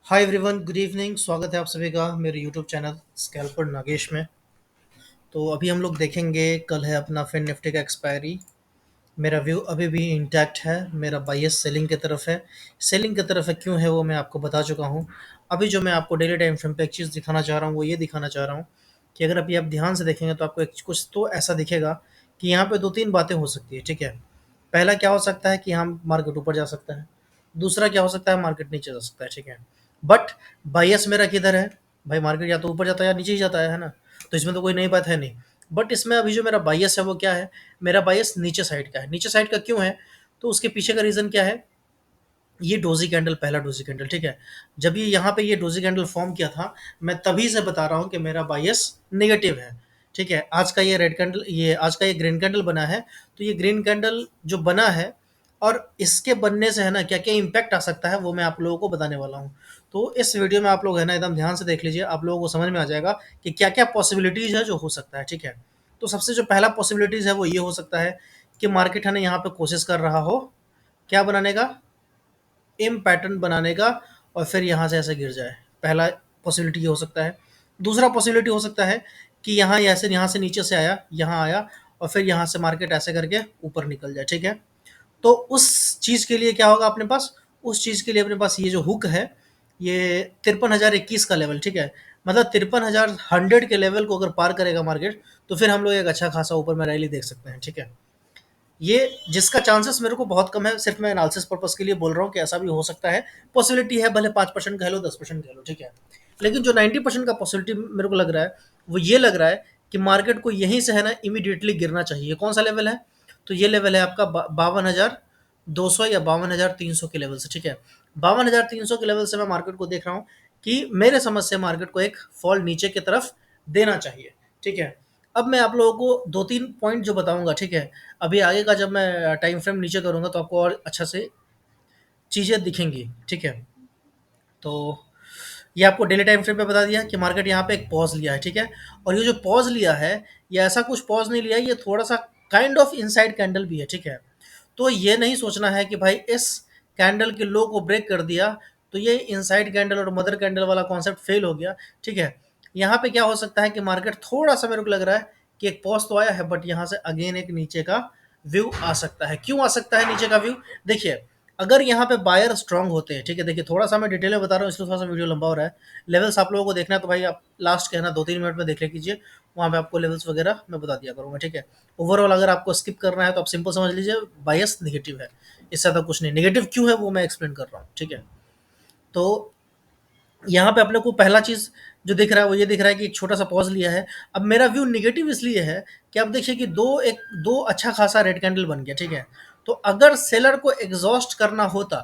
Hi everyone, good evening. स्वागत है आप सभी का मेरे यूट्यूब चैनल स्कैल्पर नागेश में। तो अभी हम लोग देखेंगे, कल है अपना फिन निफ्टी का एक्सपायरी। मेरा व्यू अभी भी इंटैक्ट है, मेरा बायस सेलिंग की तरफ है। सेलिंग की तरफ है, क्यों है वो मैं आपको बता चुका हूँ। अभी जो मैं आपको डेली टाइम फ्रेम पे एक चीज़ दिखाना चाह रहा हूँ वो ये दिखाना चाह रहा हूँ कि अगर अभी आप ध्यान से देखेंगे तो आपको एक कुछ तो ऐसा दिखेगा कि यहाँ पे दो तीन बातें हो सकती है। ठीक है, पहला क्या हो सकता है कि हम मार्केट ऊपर जा सकता है। दूसरा क्या हो सकता है, मार्केट नीचे जा सकता है। ठीक है, बट बायस मेरा किधर है? भाई मार्केट या तो ऊपर जाता है या नीचे ही जाता है ना। तो इसमें तो कोई नई बात है नहीं। बट इसमें अभी जो मेरा बायस है वो क्या है? मेरा बायस नीचे साइड का है। नीचे साइड का क्यों है? तो उसके पीछे का रीज़न क्या है? ये डोजी कैंडल, पहला डोजी कैंडल। ठीक है, जब ये यहाँ पे ये डोजी कैंडल फॉर्म किया था, मैं तभी से बता रहा हूँ कि मेरा बायस नेगेटिव है। ठीक है, आज का ये रेड कैंडल, ये आज का ये ग्रीन कैंडल बना है। तो ये ग्रीन कैंडल जो बना है और इसके बनने से है ना क्या क्या इम्पैक्ट आ सकता है वो मैं आप लोगों को बताने वाला हूँ। तो इस वीडियो में आप लोग है ना एकदम ध्यान से देख लीजिए, आप लोगों को समझ में आ जाएगा कि क्या क्या पॉसिबिलिटीज़ है जो हो सकता है। ठीक है, तो सबसे जो पहला पॉसिबिलिटीज़ है वो ये हो सकता है कि मार्केट है ना यहाँ पे कोशिश कर रहा हो क्या बनाने का, एम पैटर्न बनाने का, और फिर यहाँ से ऐसे गिर जाए। पहला पॉसिबिलिटी ये हो सकता है। दूसरा पॉसिबिलिटी हो सकता है कि यहाँ से नीचे से आया, यहाँ आया, और फिर यहाँ से मार्केट ऐसे करके ऊपर निकल जाए। ठीक है, तो उस चीज़ के लिए क्या होगा अपने पास? उस चीज़ के लिए अपने पास ये जो हुक है, ये 53,021 का लेवल। ठीक है, मतलब 53,100 के लेवल को अगर पार करेगा मार्केट, तो फिर हम लोग एक अच्छा खासा ऊपर में रैली देख सकते हैं। ठीक है, ये जिसका चांसेस मेरे को बहुत कम है, सिर्फ मैं एनालिसिस पर्पस के लिए बोल रहा हूँ कि ऐसा भी हो सकता है। पॉसिबिलिटी है, भले 5% कह लो, 10% कह लो। ठीक है, लेकिन जो 90% का पॉसिबिलिटी मेरे को लग रहा है वो ये लग रहा है कि मार्केट को यहीं से है ना इमीडिएटली गिरना चाहिए। कौन सा लेवल है? तो ये लेवल है आपका 52,200 या 52,300 के लेवल से। ठीक है, 52,300 के लेवल से मैं मार्केट को देख रहा हूँ कि मेरे समझ से मार्केट को एक फॉल नीचे की तरफ देना चाहिए। ठीक है, अब मैं आप लोगों को दो तीन पॉइंट जो बताऊंगा। ठीक है, अभी आगे का जब मैं टाइम फ्रेम नीचे करूंगा तो आपको और अच्छा से चीज़ें दिखेंगी। ठीक है, तो ये आपको डेली टाइम फ्रेम पे बता दिया कि मार्केट यहाँ पे एक पॉज लिया है। ठीक है, और ये जो पॉज लिया है, ये ऐसा कुछ पॉज नहीं लिया है, ये थोड़ा सा काइंड ऑफ इनसाइड कैंडल भी है। ठीक है, तो ये नहीं सोचना है कि भाई इस कैंडल के लो को ब्रेक कर दिया तो ये इनसाइड कैंडल और मदर कैंडल वाला कॉन्सेप्ट फेल हो गया। ठीक है, यहाँ पे क्या हो सकता है कि मार्केट थोड़ा सा, मेरे को लग रहा है कि एक पॉज तो आया है, बट यहाँ से अगेन एक नीचे का व्यू आ सकता है। क्यों आ सकता है नीचे का व्यू? देखिए, अगर यहाँ पे बायर स्ट्रांग होते हैं, ठीक है, देखिए थोड़ा सा मैं डिटेल में बता रहा हूँ इसलिए थोड़ा सा वीडियो लंबा हो रहा है। लेवल्स आप लोगों को देखना है तो भाई आप लास्ट के है ना 2-3 मिनट में देख ले कीजिए, वहाँ पे आपको लेवल्स वगैरह मैं बता दिया करूँगा। ठीक है, ओवरऑल अगर आपको स्किप करना है तो आप सिंपल समझ लीजिए बायस नेगेटिव है, इससे ज़्यादा कुछ नहीं। नेगेटिव क्यों है वो मैं एक्सप्लेन कर रहा हूँ। ठीक है, तो यहाँ पे अपने को पहला चीज़ जो दिख रहा है वो ये दिख रहा है कि एक छोटा सा पॉज लिया है। अब मेरा व्यू निगेटिव इसलिए है कि अब देखिए कि दो अच्छा खासा रेड कैंडल बन गया। ठीक है, तो अगर सेलर को एग्जॉस्ट करना होता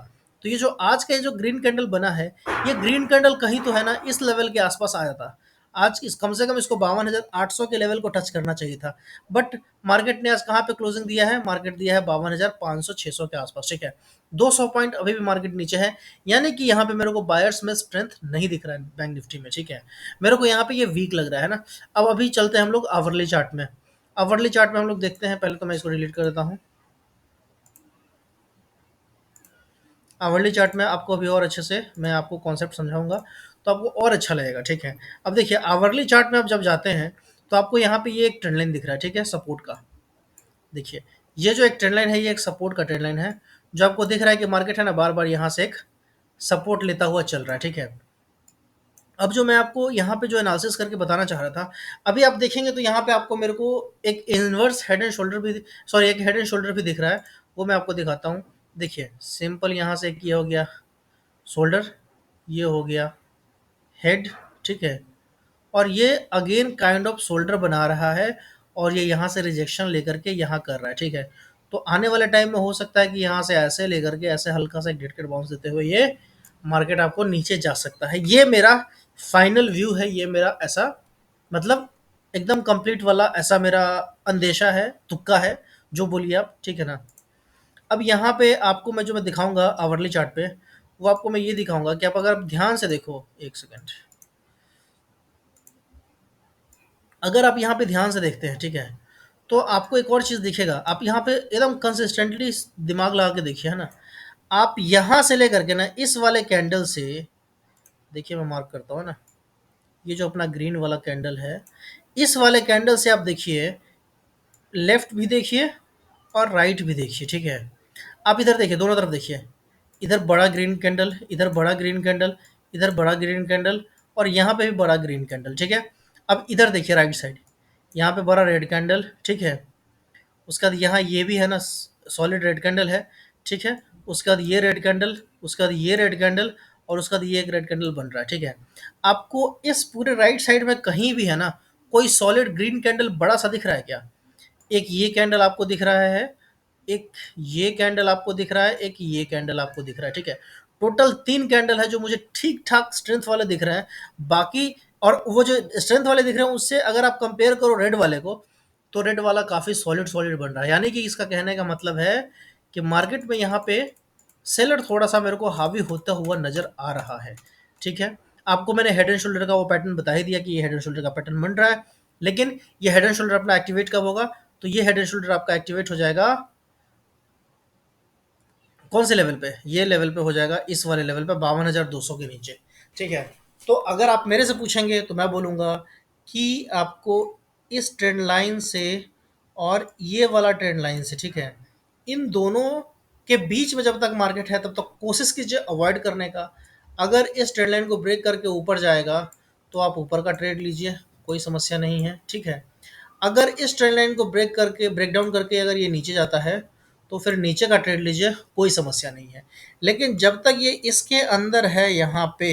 तो ये जो आज का ये जो ग्रीन कैंडल बना है, ये ग्रीन कैंडल कहीं तो है ना इस लेवल के आसपास आया था। आज इस कम से कम इसको 52,800 के लेवल को टच करना चाहिए था। बट मार्केट ने आज कहाँ पे क्लोजिंग दिया है? मार्केट दिया है 52,500-600 के आसपास। ठीक है, 200 पॉइंट अभी भी मार्केट नीचे है, यानी कि यहाँ पे मेरे को बायर्स में स्ट्रेंथ नहीं दिख रहा है बैंक निफ्टी में। ठीक है, मेरे को यहाँ पे ये वीक लग रहा है ना। अब अभी चलते हैं हम लोग आवरली चार्ट में। आवरली चार्ट में हम लोग देखते हैं, पहले तो मैं इसको डिलीट कर देता हूँ। आवरली चार्ट में आपको अभी और अच्छे से मैं आपको कॉन्सेप्ट समझाऊंगा तो आपको और अच्छा लगेगा। ठीक है, अब देखिए आवरली चार्ट में आप जब जाते हैं तो आपको यहाँ पे ये एक ट्रेंड लाइन दिख रहा है। ठीक है, सपोर्ट का। देखिए, ये जो एक ट्रेंड लाइन है ये एक सपोर्ट का ट्रेंड लाइन है, जो आपको दिख रहा है कि मार्केट है ना बार बार यहाँ से एक सपोर्ट लेता हुआ चल रहा है। ठीक है, अब जो मैं आपको यहाँ पे जो एनालिसिस करके बताना चाह रहा था, अभी आप देखेंगे तो यहाँ पे आपको मेरे को एक इन्वर्स हेड एंड शोल्डर भी, सॉरी एक हेड एंड शोल्डर भी दिख रहा है। वो मैं आपको दिखाता हूँ। देखिए सिंपल यहाँ से एक ये हो गया शोल्डर, ये हो गया हेड। ठीक है, और ये अगेन काइंड ऑफ शोल्डर बना रहा है, और ये यहाँ से रिजेक्शन लेकर के यहाँ कर रहा है। ठीक है, तो आने वाले टाइम में हो सकता है कि यहाँ से ऐसे लेकर के ऐसे हल्का सा डेड कैट बाउंस देते हुए ये मार्केट आपको नीचे जा सकता है। ये मेरा फाइनल व्यू है, ये मेरा ऐसा मतलब एकदम कंप्लीट वाला ऐसा मेरा अंदेशा है, तुक्का है, जो बोलिए आप। ठीक है ना। अब यहाँ पे आपको मैं जो मैं दिखाऊंगा आवरली चार्ट पे, वो आपको मैं ये दिखाऊंगा कि आप अगर आप ध्यान से देखो, एक सेकेंड, अगर आप यहाँ पे ध्यान से देखते हैं, ठीक है, तो आपको एक और चीज़ दिखेगा। आप यहाँ पे एकदम कंसिस्टेंटली दिमाग लगा के देखिए, है ना। आप यहाँ से लेकर के ना इस वाले कैंडल से देखिए मैं मार्क करता हूँ ना, ये जो अपना ग्रीन वाला कैंडल है, इस वाले कैंडल से आप देखिए, लेफ्ट भी देखिए और राइट भी देखिए, ठीक है। आप इधर देखिए, दोनों तरफ देखिए, इधर बड़ा ग्रीन कैंडल, इधर बड़ा ग्रीन कैंडल, इधर बड़ा ग्रीन कैंडल, और यहाँ पे भी बड़ा ग्रीन कैंडल, ठीक है। अब इधर देखिए राइट साइड, यहाँ पे बड़ा रेड कैंडल, ठीक है। उसके बाद यहाँ ये भी है ना, सॉलिड रेड कैंडल है, ठीक है। उसके बाद ये रेड कैंडल, उसके बाद ये रेड कैंडल, और उसके बाद ये एक रेड कैंडल बन रहा है, ठीक है। आपको इस पूरे राइट साइड में कहीं भी है ना कोई सॉलिड ग्रीन कैंडल बड़ा सा दिख रहा है क्या? एक ये कैंडल आपको दिख रहा है, एक ये कैंडल आपको दिख रहा है, एक ये कैंडल आपको दिख रहा है, ठीक है। टोटल 3 कैंडल है जो मुझे ठीक-ठाक स्ट्रेंथ वाले दिख रहे हैं। बाकी, और वो जो स्ट्रेंथ वाले दिख रहे हैं उससे अगर आप कंपेयर करो रेड वाले को, तो रेड वाला काफ़ी सॉलिड-सॉलिड बन रहा है। यानी कि इसका कहने का मतलब है कि मार्केट में यहाँ पे सेलर थोड़ा-सा मेरे को हावी होता हुआ नज़र आ रहा है, ठीक है। आपको मैंने हेड एंड शोल्डर का वो पैटर्न बता ही दिया कि ये हेड एंड शोल्डर का पैटर्न बन रहा है। लेकिन ये हेड एंड शोल्डर अपना एक्टिवेट कब होगा? तो ये हेड एंड शोल्डर आपका एक्टिवेट हो जाएगा कौन से लेवल पे? ये लेवल पे हो जाएगा, इस वाले लेवल पे 52,200 के नीचे, ठीक है। तो अगर आप मेरे से पूछेंगे तो मैं बोलूँगा कि आपको इस ट्रेंड लाइन से और ये वाला ट्रेंड लाइन से, ठीक है, इन दोनों के बीच में जब तक मार्केट है तब तक कोशिश कीजिए अवॉइड करने का। अगर इस ट्रेंड लाइन को ब्रेक करके ऊपर जाएगा तो आप ऊपर का ट्रेड लीजिए, कोई समस्या नहीं है, ठीक है। अगर इस ट्रेंड लाइन को ब्रेक डाउन करके अगर ये नीचे जाता है तो फिर नीचे का ट्रेड लीजिए, कोई समस्या नहीं है। लेकिन जब तक ये इसके अंदर है यहाँ पे,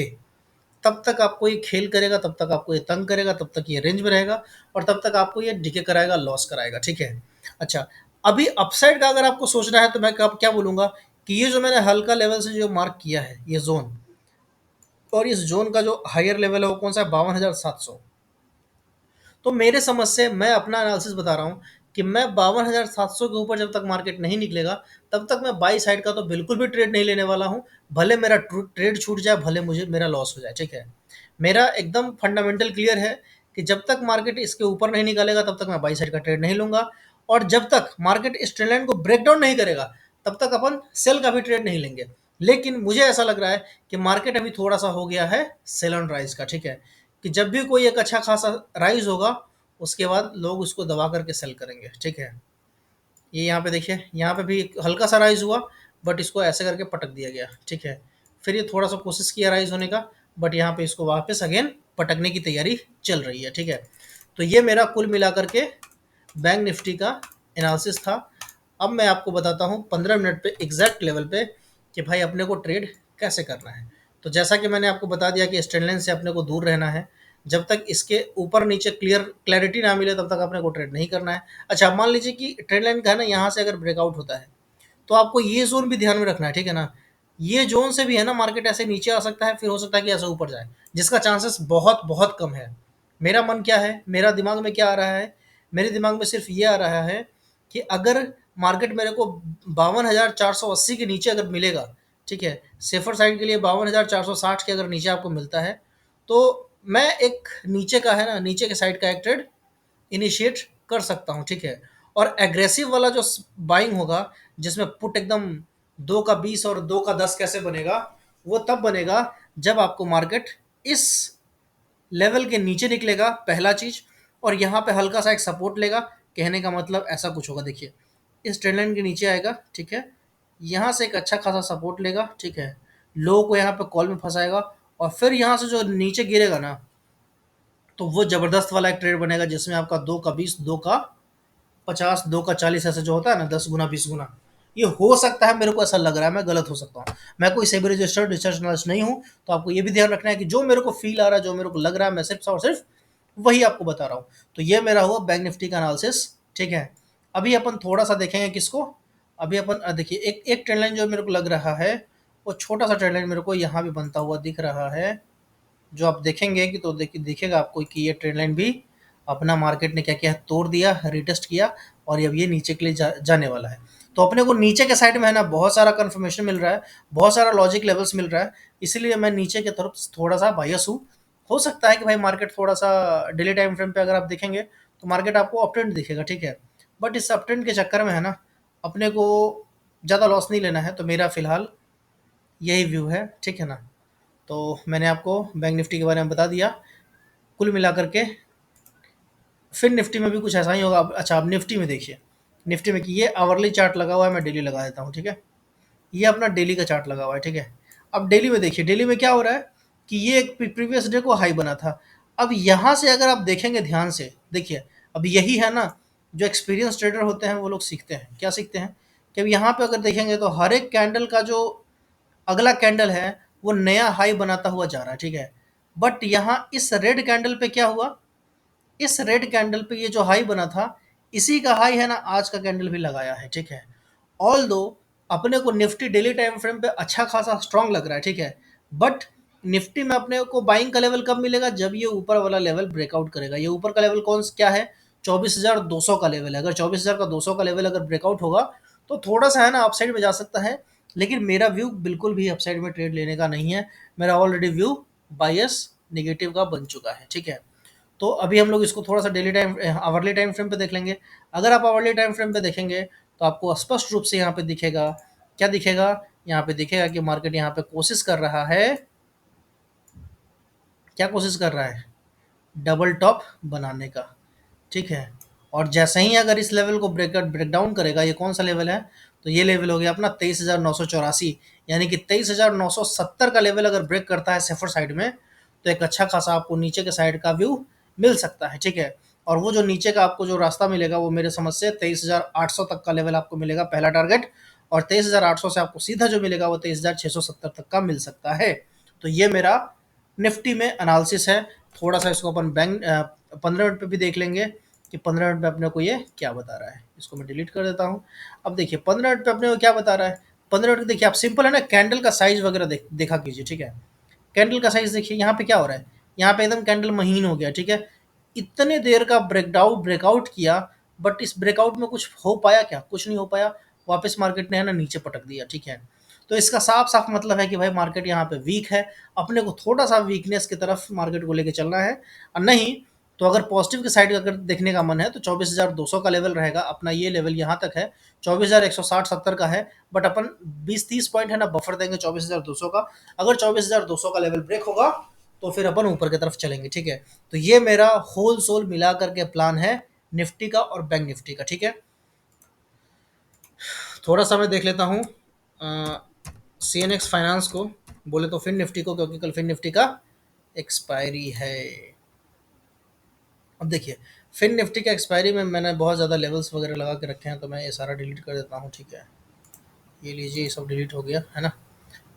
तब तक आपको ये खेल करेगा, तब तक आपको ये तंग करेगा, तब तक ये रेंज में रहेगा, और तब तक आपको ये डिके कराएगा, लॉस कराएगा, ठीक है। अच्छा, अभी अपसाइड का अगर आपको सोचना है तो मैं क्या बोलूँगा कि ये जो मैंने हल्का लेवल से जो मार्क किया है ये जोन, और इस जोन का जो हायर लेवल है वो कौन सा है? 52,700। तो मेरे समझ से मैं अपना एनालिसिस बता रहा हूँ कि मैं 52,700 के ऊपर जब तक मार्केट नहीं निकलेगा तब तक मैं बाई साइड का तो बिल्कुल भी ट्रेड नहीं लेने वाला हूँ। भले मेरा ट्रेड छूट जाए, भले मुझे मेरा लॉस हो जाए, ठीक है। मेरा एकदम फंडामेंटल क्लियर है कि जब तक मार्केट इसके ऊपर नहीं निकालेगा तब तक मैं बाई साइड का ट्रेड नहीं लूंगा, और जब तक मार्केट इस ट्रेंड लाइन को ब्रेक डाउन नहीं करेगा तब तक अपन सेल का भी ट्रेड नहीं लेंगे। लेकिन मुझे ऐसा लग रहा है कि मार्केट अभी थोड़ा सा हो गया है सेल ऑन राइज का, ठीक है। कि जब भी कोई एक अच्छा खासा राइज होगा उसके बाद लोग उसको दबा करके सेल करेंगे, ठीक है। ये यहाँ पे देखिए, यहाँ पे भी हल्का सा राइज हुआ, बट इसको ऐसे करके पटक दिया गया, ठीक है। फिर ये थोड़ा सा कोशिश किया राइज होने का, बट यहाँ पे इसको वापस अगेन पटकने की तैयारी चल रही है, ठीक है। तो ये मेरा कुल मिला करके बैंक निफ्टी का एनालिसिस था। अब मैं आपको बताता हूँ 15 मिनट पे एग्जैक्ट लेवल पे कि भाई अपने को ट्रेड कैसे करना है। तो जैसा कि मैंने आपको बता दिया कि स्ट्रेंड लाइन से अपने को दूर रहना है, जब तक इसके ऊपर नीचे क्लैरिटी ना मिले तब तक अपने को ट्रेड नहीं करना है। अच्छा, मान लीजिए कि ट्रेंड लाइन का है ना, यहाँ से अगर ब्रेकआउट होता है तो आपको ये जोन भी ध्यान में रखना है, ठीक है ना। ये जोन से भी है ना मार्केट ऐसे नीचे आ सकता है, फिर हो सकता है कि ऐसे ऊपर जाए, जिसका चांसेस बहुत बहुत कम है। मेरा मन क्या है, मेरा दिमाग में क्या आ रहा है, मेरे दिमाग में सिर्फ ये आ रहा है कि अगर मार्केट मेरे को 52,480 के नीचे अगर मिलेगा, ठीक है, सेफर साइड के लिए 52,460 के अगर नीचे आपको मिलता है तो मैं एक नीचे का है ना, नीचे के साइड का एक ट्रेड इनिशिएट कर सकता हूँ, ठीक है। और एग्रेसिव वाला जो बाइंग होगा, जिसमें पुट एकदम 2 का 20 और 2 का 10 कैसे बनेगा, वो तब बनेगा जब आपको मार्केट इस लेवल के नीचे निकलेगा, पहला चीज, और यहाँ पे हल्का सा एक सपोर्ट लेगा। कहने का मतलब ऐसा कुछ होगा, देखिए इस ट्रेंड लाइन के नीचे आएगा, ठीक है, यहाँ से एक अच्छा खासा सपोर्ट लेगा, ठीक है, लो को यहाँ पे कॉल में फंसाएगा, और फिर यहाँ से जो नीचे गिरेगा ना, तो वो जबरदस्त वाला एक ट्रेड बनेगा जिसमें आपका 2 का 20, 2 का 50, 2 का 40 ऐसे जो होता है ना, 10 गुना 20 गुना, ये हो सकता है। मेरे को ऐसा लग रहा है, मैं गलत हो सकता हूँ, मैं कोई सेबी रजिस्टर्ड रिसर्च एनालिस्ट नहीं हूँ। तो आपको ये भी ध्यान रखना है कि जो मेरे को फील आ रहा है, जो मेरे को लग रहा है, मैं सिर्फ और सिर्फ वही आपको बता रहा हूँ। तो ये मेरा हुआ बैंक निफ्टी का एनालिसिस, ठीक है। अभी अपन थोड़ा सा देखेंगे किसको। अभी अपन देखिए, एक एक ट्रेंड लाइन जो मेरे को लग रहा है, वो छोटा सा ट्रेंड लाइन मेरे को यहाँ भी बनता हुआ दिख रहा है, जो आप देखेंगे कि तो दिखेगा आपको कि ये ट्रेंड लाइन भी अपना मार्केट ने क्या किया है, तोड़ दिया, रिटेस्ट किया, और अब ये नीचे के लिए जाने वाला है। तो अपने को नीचे के साइड में है ना बहुत सारा कंफर्मेशन मिल रहा है, बहुत सारा लॉजिक लेवल्स मिल रहा है, इसलिए मैं नीचे की तरफ थोड़ा सा बायस हूँ। हो सकता है कि भाई मार्केट थोड़ा सा डेली टाइम फ्रेम पे अगर आप देखेंगे तो मार्केट आपको अप ट्रेंड दिखेगा, ठीक है। बट इस अप ट्रेंड के चक्कर में है ना, अपने को ज़्यादा लॉस नहीं लेना है। तो मेरा फिलहाल यही व्यू है, ठीक है ना। तो मैंने आपको बैंक निफ्टी के बारे में बता दिया। कुल मिलाकर के फिर निफ्टी में भी कुछ ऐसा ही होगा। अच्छा, अब निफ्टी में देखिए, निफ्टी में कि ये आवरली चार्ट लगा हुआ है, मैं डेली लगा देता हूँ, ठीक है। ये अपना डेली का चार्ट लगा हुआ है, ठीक है। अब डेली में देखिए, डेली में क्या हो रहा है कि ये एक प्रीवियस डे को हाई बना था। अब यहाँ से अगर आप देखेंगे ध्यान से, देखिए, अब यही है ना, जो एक्सपीरियंस ट्रेडर होते हैं वो लोग सीखते हैं, क्या सीखते हैं कि अब यहाँ पे अगर देखेंगे तो हर एक कैंडल का जो अगला कैंडल है वो नया हाई बनाता हुआ जा रहा है, ठीक है। बट यहाँ इस रेड कैंडल पे क्या हुआ, इस रेड कैंडल पे ये जो हाई बना था, इसी का हाई है ना आज का कैंडल भी लगाया है, ठीक है। ऑल दो अपने को निफ्टी डेली टाइम फ्रेम पे अच्छा खासा स्ट्रांग लग रहा है, ठीक है। बट निफ्टी में अपने को बाइंग का लेवल कब मिलेगा, जब ये ऊपर वाला लेवल ब्रेकआउट करेगा। ये ऊपर का लेवल कौन क्या है, 24,200 का लेवल है। अगर 24,200 का लेवल अगर ब्रेकआउट होगा तो थोड़ा सा है ना अपसाइड में जा सकता है। लेकिन मेरा व्यू बिल्कुल भी अपसाइड में ट्रेड लेने का नहीं है। मेरा ऑलरेडी व्यू बायस नेगेटिव का बन चुका है, ठीक है। तो अभी हम लोग इसको थोड़ा सा daily time hourly time frame पे देख लेंगे। अगर आप आवरली टाइम फ्रेम पे देखेंगे तो आपको स्पष्ट रूप से यहाँ पे दिखेगा, क्या दिखेगा, यहाँ पे दिखेगा कि मार्केट यहाँ पे कोशिश कर रहा है, क्या कोशिश कर रहा है, डबल टॉप बनाने का, ठीक है। और जैसे ही अगर इस लेवल को ब्रेक डाउन करेगा, ये कौन सा लेवल है, तो ये लेवल हो गया अपना 23,984, यानी कि 23,970 का लेवल अगर ब्रेक करता है सेफर साइड में, तो एक अच्छा खासा आपको नीचे के साइड का व्यू मिल सकता है, ठीक है। और वो जो नीचे का आपको जो रास्ता मिलेगा वो मेरे समझ से 23,800 तक का लेवल आपको मिलेगा, पहला टारगेट। और 23,800 से आपको सीधा जो मिलेगा वो 23,670 तक का मिल सकता है। तो ये मेरा निफ्टी में एनालिसिस है। थोड़ा सा इसको अपन बैंक 15 मिनट पे भी देख लेंगे कि 15 मिनट में अपने को ये क्या बता रहा है। इसको मैं डिलीट कर देता हूँ। अब देखिए 15 मिनट पे अपने को क्या बता रहा है। 15 मिनट देखिए, आप सिंपल है ना, कैंडल का साइज वगैरह देखा कीजिए, ठीक है। कैंडल का साइज देखिए, यहाँ पे क्या हो रहा है, यहाँ पे एकदम कैंडल महीन हो गया, ठीक है। इतने देर का ब्रेकआउट किया, बट इस ब्रेकआउट में कुछ हो पाया क्या, कुछ नहीं हो पाया। वापस मार्केट ने है ना नीचे पटक दिया, ठीक है। तो इसका साफ साफ मतलब है कि भाई मार्केट यहाँ पे वीक है। अपने को थोड़ा सा वीकनेस की तरफ मार्केट को लेके चलना है। और नहीं तो अगर पॉजिटिव की साइड अगर देखने का मन है तो 24,200 का लेवल रहेगा अपना। ये लेवल यहाँ तक है, 24,160-70 का है। बट अपन 20-30 पॉइंट है ना बफर देंगे 24,200 का। अगर 24,200 का लेवल ब्रेक होगा तो फिर अपन ऊपर की तरफ चलेंगे, ठीक है। तो ये मेरा होल सोल मिला करके प्लान है निफ्टी का और बैंक निफ्टी का, ठीक है। थोड़ा सा मैं देख लेता हूँ सी एन एक्स फाइनेंस को, बोले तो फिर निफ्टी को, क्योंकि कल फिर निफ्टी का एक्सपायरी है। अब देखिए, फिर निफ्टी का एक्सपायरी में मैंने बहुत ज़्यादा लेवल्स वगैरह लगा के रखे हैं, तो मैं ये सारा डिलीट कर देता हूँ, ठीक है। ये लीजिए, ये सब डिलीट हो गया है ना।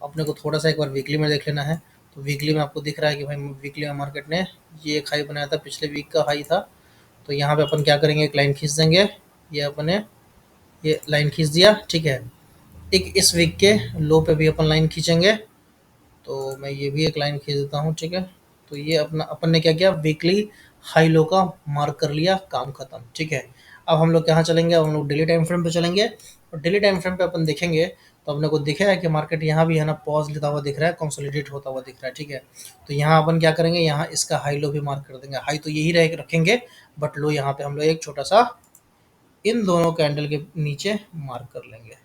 अपने को थोड़ा सा एक बार वीकली में देख लेना है। तो वीकली में आपको दिख रहा है कि भाई वीकली में मार्केट ने ये एक हाई बनाया था, पिछले वीक का हाई था। तो यहाँ पे अपन क्या करेंगे, एक लाइन खींच देंगे। ये अपने ये लाइन खींच दिया, ठीक है। एक इस वीक के लो पे भी अपन लाइन खींचेंगे। तो मैं ये भी एक लाइन खींच देता हूँ, ठीक है। तो ये अपना अपन ने क्या किया, वीकली हाई लो का मार्क कर लिया, काम खत्म, ठीक है। अब हम लोग कहाँ चलेंगे, अब हम लोग डेली टाइम फ्रेम पे चलेंगे। और डेली टाइम फ्रेम पे अपन देखेंगे तो अपने को दिखेगा कि मार्केट यहाँ भी है ना पॉज लेता हुआ दिख रहा है, कंसोलिडेट होता हुआ दिख रहा है, ठीक है। तो यहाँ अपन क्या करेंगे, यहाँ इसका हाई लो भी मार्क कर देंगे। हाई तो यही रहे रखेंगे, बट लो यहाँ पे हम लोग एक छोटा सा इन दोनों कैंडल के नीचे मार्क कर लेंगे।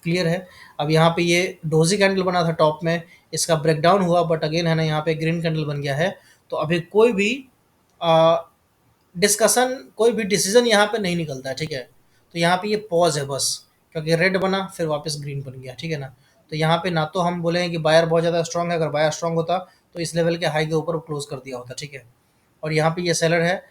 क्लियर है। अब यहाँ पे ये डोजी कैंडल बना था टॉप में, इसका ब्रेकडाउन हुआ, बट अगेन है ना यहाँ पे ग्रीन कैंडल बन गया है। तो अभी कोई भी डिस्कशन, कोई भी डिसीजन यहाँ पे नहीं निकलता है, ठीक है। तो यहाँ पे ये पॉज है बस, क्योंकि रेड बना फिर वापस ग्रीन बन गया, ठीक है ना। तो यहाँ पे ना तो हम बोलेंगे कि बायर बहुत ज़्यादा स्ट्रांग है, अगर बायर स्ट्रांग होता तो इस लेवल के हाई के ऊपर क्लोज कर दिया होता, ठीक है। और यहाँ पे ये सेलर है,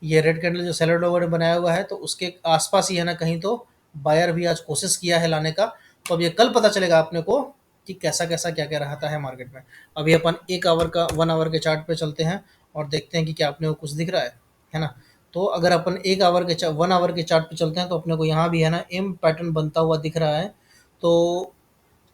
ये रेड कैंडल जो सेलर लोगों ने बनाया हुआ है, तो उसके आसपास ही है ना कहीं तो बायर भी आज कोशिश किया है लाने का। तो अब ये कल पता चलेगा अपने को कि कैसा कैसा क्या क्या रहता है मार्केट में। अभी अपन 1 आवर का 1 आवर के चार्ट पे चलते हैं और देखते हैं कि क्या अपने को कुछ दिख रहा है ना। तो अगर अपन 1 आवर के चार्ट पे चलते हैं तो अपने को यहाँ भी है ना एम पैटर्न बनता हुआ दिख रहा है। तो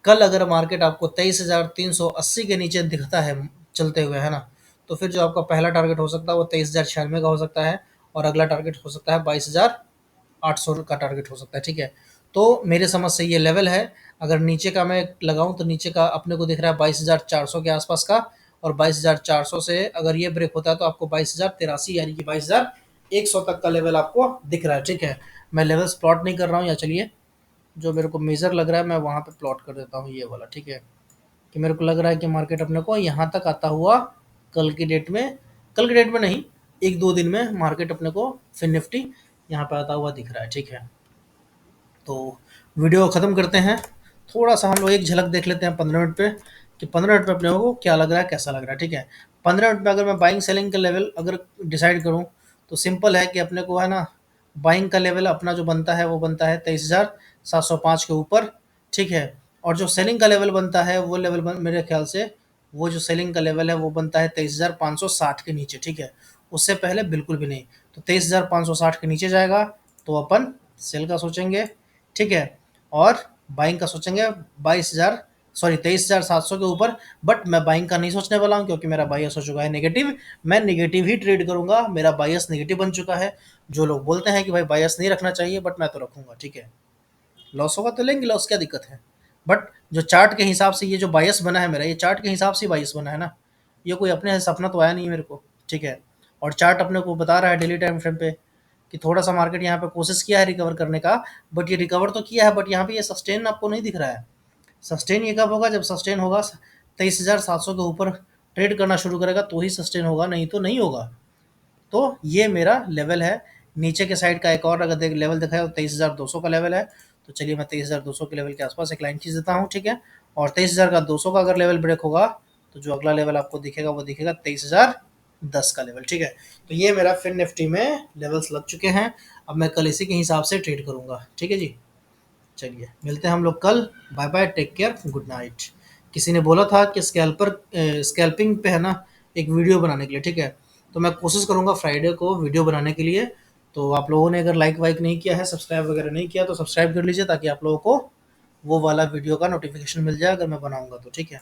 कल अगर मार्केट आपको 23,380 के नीचे दिखता है चलते हुए, है ना, तो फिर जो आपका पहला टारगेट हो सकता है वो 23,096 का हो सकता है। और अगला टारगेट हो सकता है 22,800 का टारगेट हो सकता है, ठीक है। तो मेरे समझ से ये लेवल है। अगर नीचे का मैं लगाऊं तो नीचे का अपने को दिख रहा है 22,400 के आसपास का। और 22,400 से अगर ये ब्रेक होता है तो आपको 22,083 यानी कि 22,100 तक का लेवल आपको दिख रहा है, ठीक है। मैं लेवल्स प्लॉट नहीं कर रहा हूँ, या चलिए जो मेरे को मेजर लग रहा है मैं वहाँ पे प्लॉट कर देता हूँ, ये वाला, ठीक है। कि मेरे को लग रहा है कि मार्केट अपने को यहाँ तक आता हुआ कल की डेट में, कल की डेट में नहीं, 1-2 दिन में मार्केट अपने को फिन निफ्टी यहाँ पे आता हुआ दिख रहा है। ठीक है, तो वीडियो ख़त्म करते हैं। थोड़ा सा हम लोग एक झलक देख लेते हैं 15 मिनट पे, कि 15 मिनट पे अपने को क्या लग रहा है, कैसा लग रहा है। ठीक है, 15 मिनट पे अगर मैं बाइंग सेलिंग का लेवल अगर डिसाइड करूँ, तो सिंपल है कि अपने को है ना, बाइंग का लेवल अपना जो बनता है वो बनता है 23,705 के ऊपर। ठीक है, और जो सेलिंग का लेवल बनता है वो लेवल मेरे ख्याल से, वो जो सेलिंग का लेवल है वो बनता है 23,560 के नीचे। ठीक है, उससे पहले बिल्कुल भी नहीं। तो 23,560 के नीचे जाएगा तो अपन सेल का सोचेंगे। ठीक है, और बाइंग का सोचेंगे 22,000, सॉरी 23,700 के ऊपर। बट मैं बाइंग का नहीं सोचने वाला हूँ, क्योंकि मेरा बायस हो चुका है नेगेटिव। मैं नेगेटिव ही ट्रेड करूंगा, मेरा बायस नेगेटिव बन चुका है। जो लोग बोलते हैं कि भाई बायस नहीं रखना चाहिए, बट मैं तो रखूंगा। ठीक है, लॉस होगा तो लेंगे लॉस, क्या दिक्कत है। बट जो चार्ट के हिसाब से ये जो बायस बना है मेरा, ये चार्ट के हिसाब से बायस बना है ना, ये कोई अपने से सपना तो आया नहीं मेरे को। ठीक है, और चार्ट अपने को बता रहा है डेली टाइम फ्रेम पे कि थोड़ा सा मार्केट यहाँ पे कोशिश किया है रिकवर करने का, बट ये रिकवर तो किया है, बट यहाँ पे ये सस्टेन आपको नहीं दिख रहा है। सस्टेन ये कब होगा, जब सस्टेन होगा 23,700 के ऊपर ट्रेड करना शुरू करेगा तो ही सस्टेन होगा, नहीं तो नहीं होगा। तो ये मेरा लेवल है। नीचे के साइड का एक और अगर लेवल दिखाया तो 23,200 का लेवल है। तो चलिए मैं 23,200 के लेवल के आसपास एक लाइन खींच देता हूँ। ठीक है, और 23,200 का अगर लेवल ब्रेक होगा तो जो अगला लेवल आपको दिखेगा वो दिखेगा 23,010 का लेवल। ठीक है, तो ये मेरा फिन निफ्टी में लेवल्स लग चुके हैं। अब मैं कल इसी के हिसाब से ट्रेड करूंगा। ठीक है जी, चलिए मिलते हैं हम लोग कल। Bye bye, take care, good night. किसी ने बोला था कि स्कैल्पिंग पे है ना एक वीडियो बनाने के लिए। ठीक है, तो मैं कोशिश करूंगा फ्राइडे को वीडियो बनाने के लिए। तो आप लोगों ने अगर लाइक वाइक नहीं किया है, सब्सक्राइब वगैरह नहीं किया, तो सब्सक्राइब कर लीजिए, ताकि आप लोगों को वो वाला वीडियो का नोटिफिकेशन मिल जाए अगर मैं बनाऊंगा तो। ठीक है।